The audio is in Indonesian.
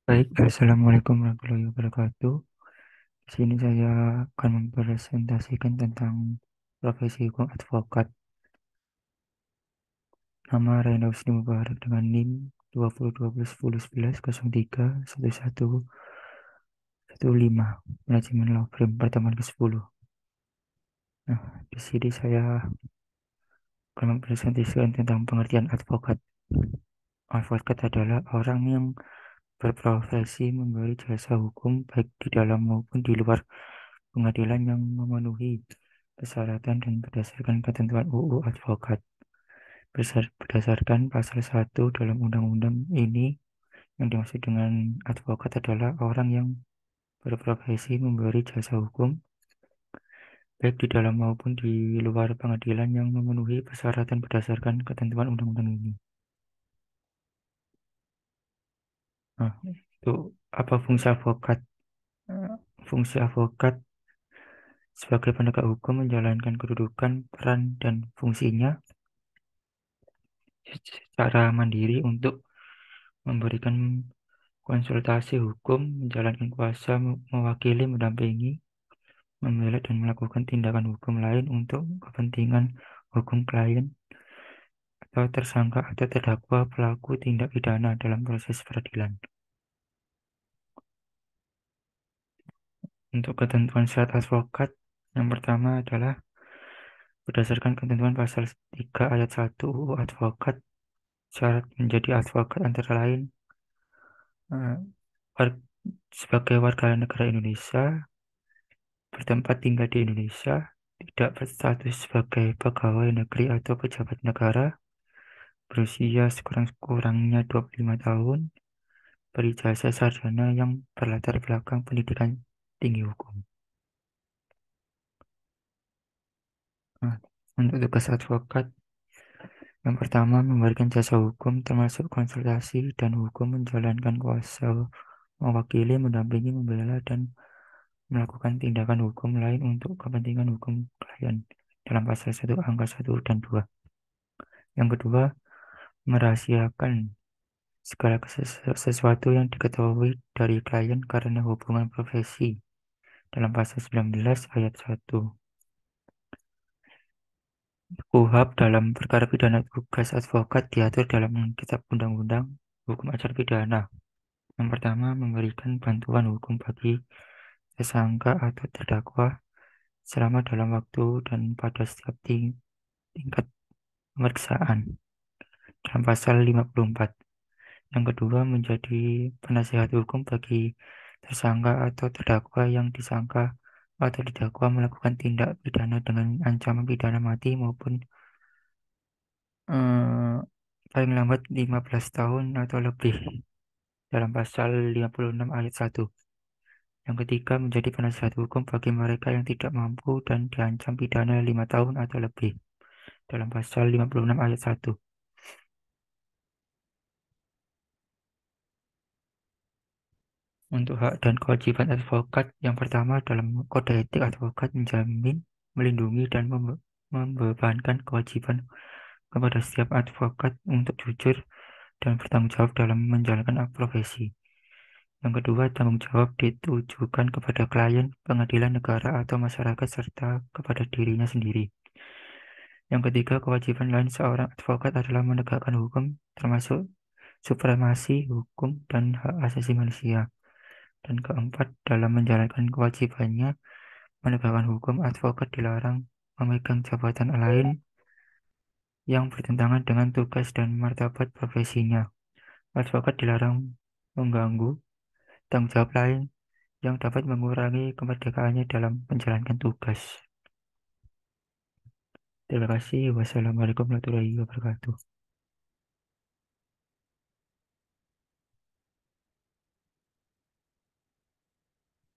Baik, Assalamualaikum warahmatullahi wabarakatuh. Di sini saya akan mempresentasikan tentang profesi hukum advokat. Nama Reno Husni Mubarak dengan NIM 2012 10 11 11 11 Manajemen Law Firm pertemuan ke-10. Nah, di sini saya akan mempresentasikan tentang pengertian advokat. Advokat adalah orang yang berprofesi memberi jasa hukum baik di dalam maupun di luar pengadilan yang memenuhi persyaratan dan berdasarkan ketentuan UU Advokat. Berdasarkan pasal 1 dalam undang-undang ini, yang dimaksud dengan advokat adalah orang yang berprofesi memberi jasa hukum baik di dalam maupun di luar pengadilan yang memenuhi persyaratan berdasarkan ketentuan undang-undang ini. Nah, itu apa fungsi advokat? Eh, Fungsi advokat sebagai penegak hukum menjalankan kedudukan, peran, dan fungsinya secara mandiri untuk memberikan konsultasi hukum, menjalankan kuasa, mewakili, mendampingi, membela, dan melakukan tindakan hukum lain untuk kepentingan hukum klien atau tersangka atau terdakwa pelaku tindak pidana dalam proses peradilan. Untuk ketentuan syarat advokat, yang pertama adalah berdasarkan ketentuan pasal 3 ayat 1 UU Advokat, syarat menjadi advokat antara lain eh, war- sebagai warga negara Indonesia, bertempat tinggal di Indonesia, tidak berstatus sebagai pegawai negeri atau pejabat negara, berusia sekurang-kurangnya 25 tahun, berijazah sarjana yang berlatar belakang pendidikan tinggi hukum. Nah, untuk tugas advokat, yang pertama memberikan jasa hukum termasuk konsultasi dan hukum, menjalankan kuasa, mewakili, mendampingi, membela, dan melakukan tindakan hukum lain untuk kepentingan hukum klien dalam pasal 1 angka 1 dan 2. Yang kedua, merahasiakan segala sesuatu yang diketahui dari klien karena hubungan profesi dalam pasal 19 ayat 1 KUHP. Dalam perkara pidana, tugas advokat diatur dalam Kitab Undang-Undang Hukum Acara Pidana. Yang pertama, memberikan bantuan hukum bagi tersangka atau terdakwa selama dalam waktu dan pada setiap tingkat pemeriksaan dalam pasal 54. Yang kedua, menjadi penasihat hukum bagi tersangka atau terdakwa yang disangka atau didakwa melakukan tindak pidana dengan ancaman pidana mati maupun eh, paling lambat 15 tahun atau lebih dalam pasal 56 ayat 1. Yang ketiga, menjadi penasihat hukum bagi mereka yang tidak mampu dan diancam pidana 5 tahun atau lebih dalam pasal 56 ayat 1. Untuk hak dan kewajiban advokat, yang pertama dalam kode etik advokat menjamin, melindungi, dan membebankan kewajiban kepada setiap advokat untuk jujur dan bertanggung jawab dalam menjalankan profesi. Yang kedua, tanggung jawab ditujukan kepada klien, pengadilan negara, atau masyarakat, serta kepada dirinya sendiri. Yang ketiga, kewajiban lain seorang advokat adalah menegakkan hukum, termasuk supremasi hukum dan hak asasi manusia. Dan keempat, dalam menjalankan kewajibannya menegakkan hukum, advokat dilarang memegang jabatan lain yang bertentangan dengan tugas dan martabat profesinya. Advokat dilarang mengganggu tanggung jawab lain yang dapat mengurangi kemerdekaannya dalam menjalankan tugas. Terima kasih. Wassalamualaikum warahmatullahi wabarakatuh.